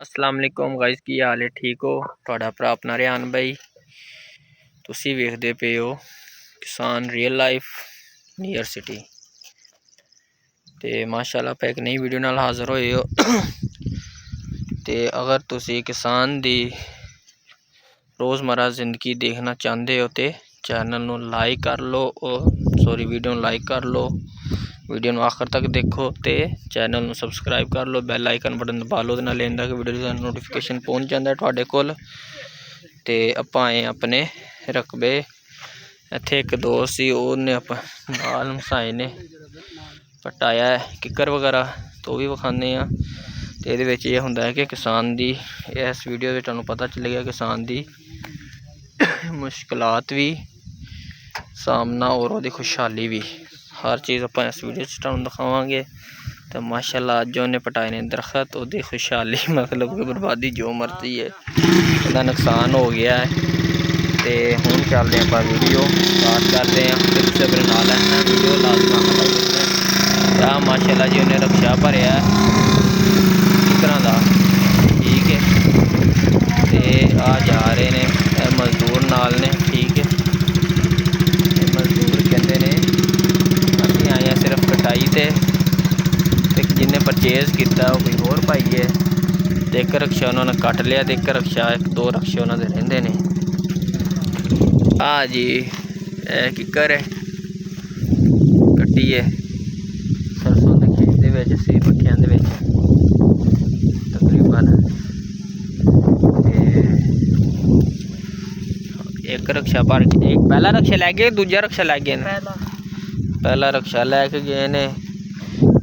अस्सलाम वालेकुम गाइस, की हाल है? ठीक हो? ਤੁਹਾਡਾ ਭਰਾ ਆਪਣਾ ਰਿਆਨ ਬਾਈ। ਤੁਸੀਂ ਵੇਖਦੇ ਪਏ ਹੋ ਕਿਸਾਨ ਰੀਅਲ ਲਾਈਫ ਨੀਅਰ ਸਿਟੀ ਤੇ ਮਾਸ਼ਾਅੱਲਾ ਆਪਾਂ ਇੱਕ ਨਈ ਵੀਡੀਓ ਨਾਲ ਹਾਜ਼ਰ ਹੋਏ ਹੋ। ਤੇ ਅਗਰ ਤੁਸੀਂ ਕਿਸਾਨ ਦੀ रोज़मर्रा ज़िंदगी देखना चाहते हो तो चैनल ਨੂੰ लाइक कर लो और वीडियो ਨੂੰ लाइक कर लो, वीडियो ਨੂੰ आखिर तक देखो तो चैनल ਨੂੰ सबसक्राइब कर लो, बैल आइकन बटन दबा लो, नाल इंदा कि वीडियो का नोटिफिकेशन पहुँच जाता है तुहाडे कोल। ते आपां आए अपने रकबे इत्थे एक दोस्त सी उन्हें बाल मसाए ने पटाया है किकर वगैरह तो भी विखाने आ। तो ये होंदा है कि किसान दी इस वीडियो में तुहानूं पता चलेगा किसान दी मुश्किलात भी सामना और वो खुशहाली भी हर चीज़ आप इस वीडियो तुहानूं दिखावांगे। तो माशाअल्लाह अज उन्हें पटाए ने दरखत वो खुशहाली मतलब कि बर्बादी जो मर्जी है उसका नुकसान हो गया है। तो हुण चलते हैं आप वीडियो स्टार्ट करते हैं किसी मेरे नाल है वीडियो लाजमा माशाअल्लाह जी उन्हें रक्षा भरिया किकरां दा ठीक है। तो आ जा रहे ने मजदूर नाल ने ठीक है। मजदूर कहते ने असीं आए हैं सिर्फ कटाई ते जिन्हें परचेज किया वो कोई होर भाई है। एक रक्शा उन्होंने कट लिया तो एक रक्शा एक दो रक्शे उन्होंने रहिंदे ने। हाँ जी किकर है कट्टी है सरसों के खेत के सी पट्ठियां दे विच तकरीबन एक रक्शा भर एक पहला रक्शा लै गए दूजा रक्शा लै गए ने पहला रक्शा लैके गए ने।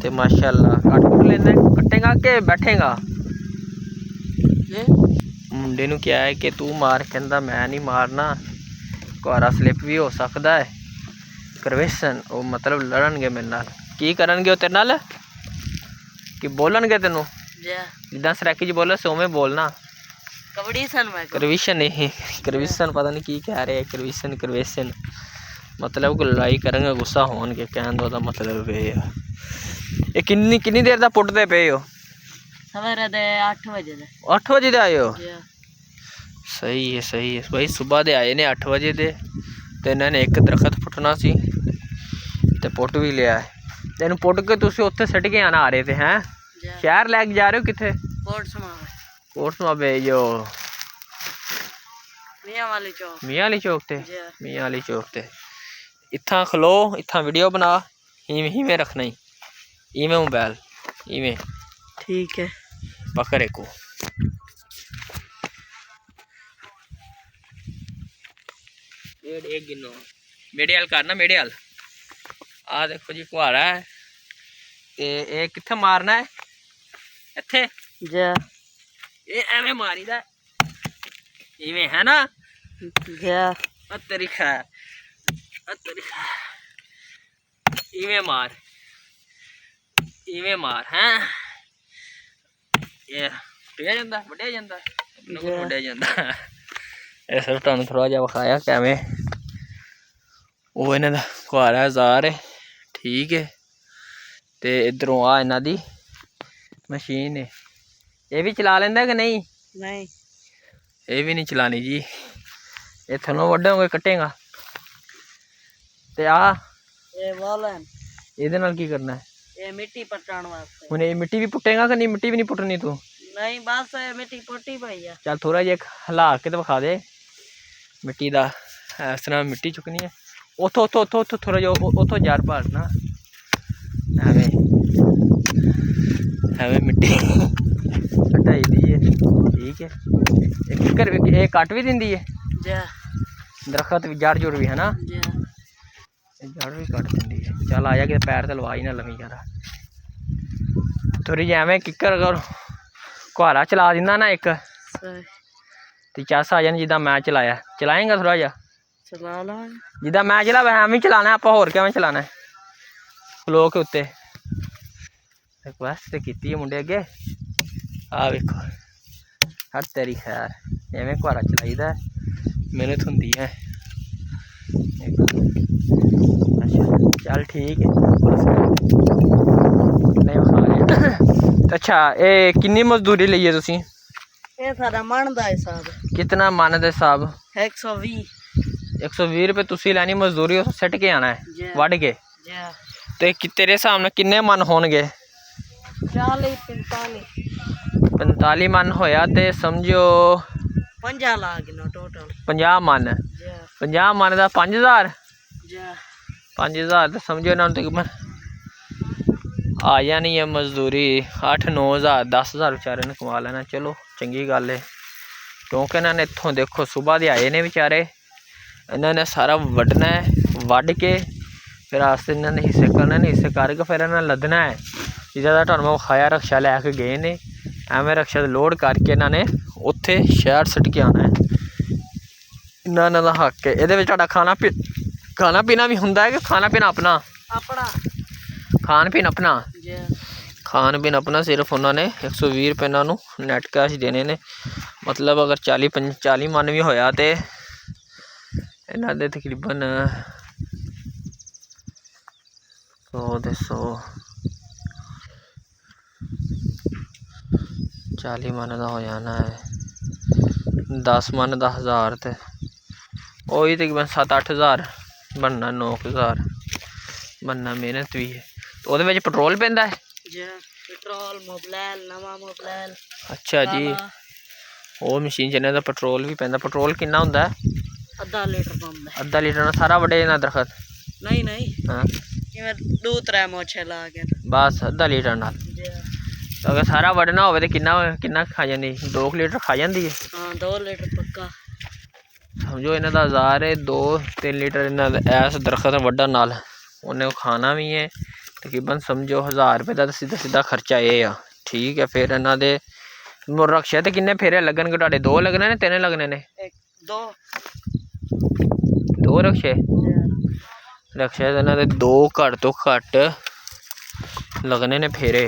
तो माशाअल्लाह कट कुट लेना कटेगा के बैठेगा मुंडे नूं क्या है कि तू मार कहंदा मैं नहीं मारना कुआरा स्लिप भी हो सकता है करवेशन वो मतलब लड़नगे मेरे नाल की करनगे तेरे नाल कि बोलणगे तेनों जिद्दां सरैकी च बोले सोवें बोलना करविशन नहीं करविशन पता नहीं की कह रहे करविशन करवेशन मतलब कि लड़ाई करेंगे गुस्सा होणगे कहण दा मतलब ये किन्नी देर दा पुट्टदे पे हो? सवेरे दे 8 बजे दे 8 बजे दे आए हो? सही है भाई सुबह दे आए ने 8 बजे दे। ते इन्होंने एक दरखत पुट्टना सी ते पुट भी लिया है। तेन पुट के तुसीं उत्थे सट के आना आ रहे थे हैं शहर लैके जा रहे हो कित्थे? कोट समाबे जो मियां वाली चौक ते मियां वाली चौक ते इत्थां खलो इत्थां वीडियो बना इवें रखना ही इवें मोबाइल इवें ठीक है पकड़ एक गिनो मेरे हाल करना मेरे हाल आ देखो जी कुहाड़ा है ते कित्थे मारना है इत्थे जा ये एवें मारीदा इवें है ना जा तेरी खैर इवें मार हैं ये वड्डिया जांदा ये सिर्फ तुहानूं थोड़ा जिहा विखाया कि एवें वो इन्हां दा कुहाड़ा जार है ठीक है। तो इधरों आ इन्हां दी मशीन है ये भी चला लेंदा कि नहीं? ये भी नहीं चलानी जी ये थलों वड्डोगे कटेगा। ते आ ये नाल की करना है? ये मिट्टी पटाण वास्ते। हुण ये मिट्टी भी पुट्टेगा कि नहीं? मिट्टी भी नहीं पुट्टनी तू? नहीं बस मिट्टी पुट्टी पई है। चल थोड़ा जिहा हिला के तो विखा दे मिट्टी दा इस तरह मिट्टी चुकनी है उतो थोड़ा जो उतो जार भरना एवें मिट्टी हटाई दी है ठीक है। किकर ये कट भी दिंदी है दरखत भी जड़ जुड़ भी है ना जड़ भी कट दिंदी है। चल आया कि पैर तो लवा ही ना लवी यार थोड़ी जी एवें किकर अगर कुहाड़ा चला दिंदा ना एक तो चस आ जाने जिदा मैं चलाया चलाएंगा थोड़ा जा जिदा मैं चला वैसे एवं चलाना आप होर किवें चलाना है खलो के उत्ते रिक्वेस्ट की मुंडे अगे आ वेखो हर तेरी खैर एवें कुहाड़ा चलाईदा मेहनत होंदी है। अच्छा चल ठीक है बस नहीं विखा रहे। अच्छा ये किन्नी मजदूरी लई है तुसीं? ये सारा मन दा हिसाब कितना मन दे हिसाब 120 120 रुपए तुसी लैनी मजदूरी उस सट के आना है जी वढ़ के जी ते तेरे हिसाब नाल किन्ने मन होणगे 40 45 45 मन होया ते समझो 50 लाख ना टोटल 50 मन जी 50 मन दा 5000 जी 5000 तो समझो इन्होंने तकरीबन आ जानी है मजदूरी 8-9 हज़ार 10,000 बेचारे ने कमा लेना। चलो चंगी गल है क्योंकि इन्होंने इत्थों देखो सुबह दे आए ने बेचारे इन्होंने सारा वड्डना है वड्ड के फिर आस्ते इन्होंने हिस्से करने ने हिस्से करके फिर इन्होंने लदना है जिदा तुहानू मैं खाया रक्शा लैके गए ने एवें रक्शा लोड करके इन्होंने उत्थे शहर सट के आना है इन्होंने दा हक है ये खाना पीना भी हुंदा है कि खाना पीना अपना अपना खान पीन अपना जी खान पीन अपना सिर्फ उन्होंने 120 रुपये इन्होंने नैट कैश देने ने मतलब अगर 40 मन भी होया तो इन्हों दे तकरीबन 100 40 मन का हो जाना है 10 मन 10,000 तो वही तकरीबन 7-8 हज़ार बनना 9 हज़ार बनना मेहनत भी है तो वो पेट्रोल पैंदा है जी पेट्रोल मोबिल नवा मोबिल अच्छा जी वो मशीन चलने का पेट्रोल भी पैंदा पेट्रोल किन्ना होंदा है आधा लीटर पाਉਂਦਾ आधा लीटर ना सारा वड्डे ना दरखत नहीं नहीं हाँ इवें 2-3 मोछे ला के बस आधा लीटर नाल जी तो अगर सारा वड्डना होवे तो किन्ना खा जाती 2 लीटर खा जाती है हाँ 2 लीटर पक्का समझो इन्हों का 1000 है 2-3 लीटर इन्हों ऐस दरखत वड्डन नाल उन्हें खाना भी है तकरीबन समझो 1000 रुपये का सीधा सीधा खर्चा ये आ ठीक है फिर इन्हों दे रक्शे तो किन्ने फेरे लगन के 2 लगने ने 3 लगने ने 2 2 रक्शे रक्शे इन्हों दे 2 घट तो घट लगने ने फेरे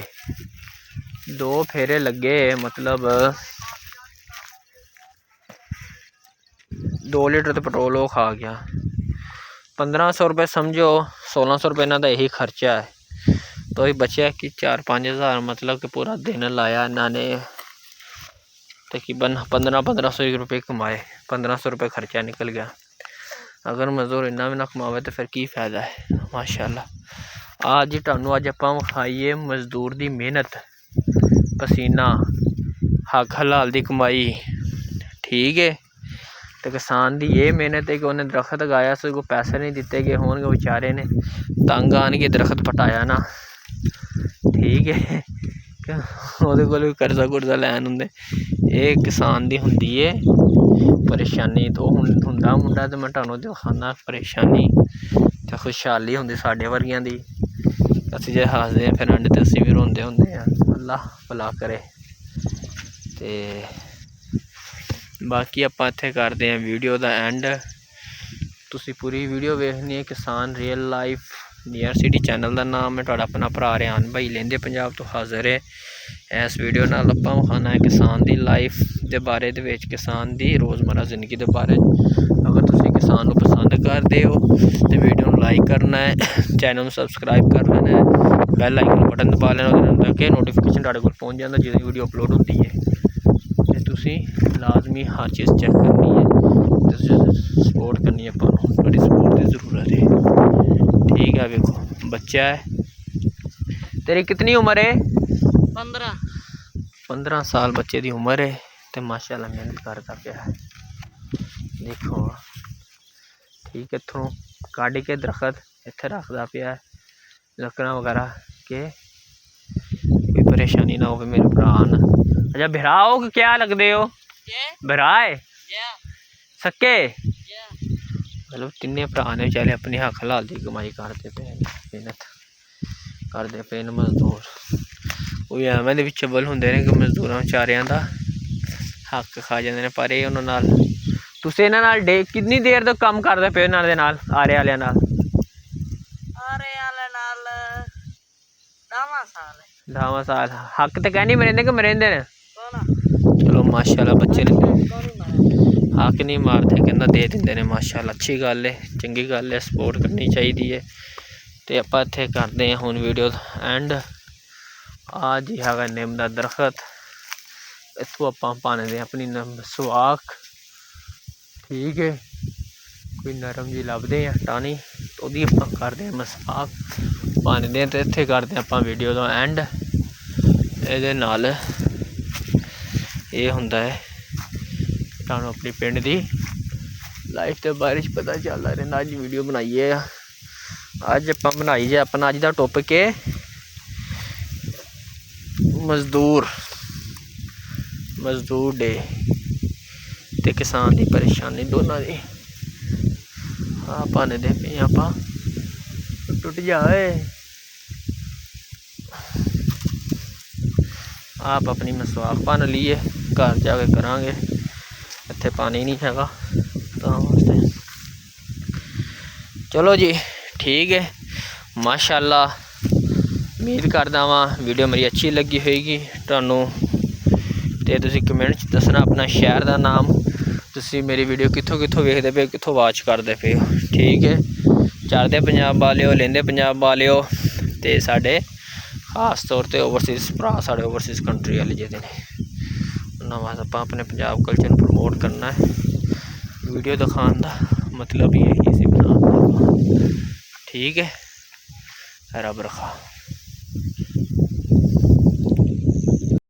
2 फेरे लगे मतलब 2 लीटर तो पेट्रोल वो खा गया 1500 रुपये समझो 1600 रुपये इन्हों का यही खर्चा है तो ही बचा कि 4-5 हज़ार मतलब कि पूरा दिन लाया इन्होंने तकरीबन 1500 रुपये कमाए 1500 रुपये खर्चा निकल गया अगर मजदूर इन्ना भी ना कमावे तो फिर की फ़ायदा है माशाअल्लाह आज ही तुहानू अज आपां विखाईए मजदूर की मेहनत पसीना हक हलाल की कमाई ठीक है तो किसान की ये मेहनत है कि उन्हें दरखत गाया सगों पैसे नहीं दिते गए होंगे बेचारे ने तंग आन के दरखत पटाया ना ठीक है वो को कर्जा कुर्जा लैन होंगे ये किसान की होंगी है परेशानी तो होंदा मुंडा तो मैं तुहानू दिखाना परेशानी तो खुशहाली होंगी साढ़े वर्गियां दी असीं जे हसदे हैं फिर एंड ते असीं भी रोंदे होंदे हैं अल्लाह भला करे ते बाकी आपां इत्थे करदे हैं वीडियो दा एंड तुसीं पूरी वीडियो वेखनी है किसान real life near city channel का नाम है तुहाडा अपना भरा रियान भाई लैंदे पंजाब तो हाज़र है इस वीडियो नाल आपां विखाना है किसान की लाइफ के बारे दे विच किसान की रोज़मर्रा जिंदगी के बारे अगर तुसीं किसान नूं पसंद करदे हो तो वीडियो नूं लाइक करना है चैनल नूं सबसक्राइब कर लेना है बैल आइकन बटन दबा लेना उहदे ताकि नोटिफिकेशन तुहाडे कोल पहुँच जांदा जिहदी वीडियो अपलोड होंदी है ते तुसीं लाजमी हर चीज़ चेक करनी है सपोर्ट करनी है आपां नूं तुहाडी सपोर्ट की जरूरत है ठीक है वेखो बच्चा है तेरी कितनी उम्र है 15 साल बच्चे की उम्र है तो माशाअल्लाह मेहनत करता पाया है देखो ठीक है इत्थों कढ़ के दरखत इत्थे रखता पाया है लकड़ा वगैरह के कोई परेशानी ना हो मेरे भरा न अच्छा भरा हो कि क्या लगते हो भरा है सक्के मतलब तिन्ने भरा ने बेचारे अपनी हक हलाल की कमाई करते पे मेहनत करते पे मजदूर कोई एवें दे विच बल होंदे ने कि मजदूरां बेचारियां दा हक खा जांदे ने पर उन्हां नाल तुसीं इन्हां नाल कितनी देर तो काम करदे पे इन्हां दे नाल आरे वालियां नाल 10 साल हक तो कहनी मरेंदे कि मरेंदे ने चलो माशाअल्लाह बच्चे ने हक नहीं मारते कहना दे देंगे ने माशाअल्लाह अच्छी गल है चंगी गल है सपोर्ट करनी चाहिए है तो आप इत्थे करते हैं हुण वीडियो एंड आज ही है निम का दरखत इत्थों आपां पाने अपनी मसवाक। ठीक है, कोई नरम जी लभदे आ टानी तो ओहदी आपां करदे मसवाक पाने ते इत्थे करदे आपां वीडियो दा एंड। इहदे नाल ये हुंदा है तुहानूं अपनी पिंड दी लाइफ के बारे च पता चलदा रहिंदा। अज वीडियो बनाइए अज आपां बनाई जे अपना अज दा टॉपिक है मजदूर डे ते किसान की परेशानी दोनों की। हाँ भाने दे पे आपां टुट जाए आप अपनी मसवाक भन लीए घर जाके करांगे। इत्थे पानी नहीं हैगा तां वास्ते। चलो जी ठीक है, माशाअल्लाह उम्मीद करदा वां वीडियो मेरी अच्छी लगी होएगी तुहानूं। ते तुसीं कमेंट च दसना अपना शहर का नाम, तुसीं मेरी वीडियो कित्थों वेखदे पे, कित्थों वाच करदे पे हो। ठीक है, चढ़दे पंजाब वाले लेंदे पंजाब वाले ते साढ़े खास तौर पर ओवरसीज़ भरा साढ़े ओवरसीज़ कंट्री वाले जेह्ड़े ने उन्हां वास्ते आपां अपने पंजाब कल्चर प्रमोट करना है। वीडियो दिखाने का मतलब ये ही इसी बनाना। ठीक है, रब रखा।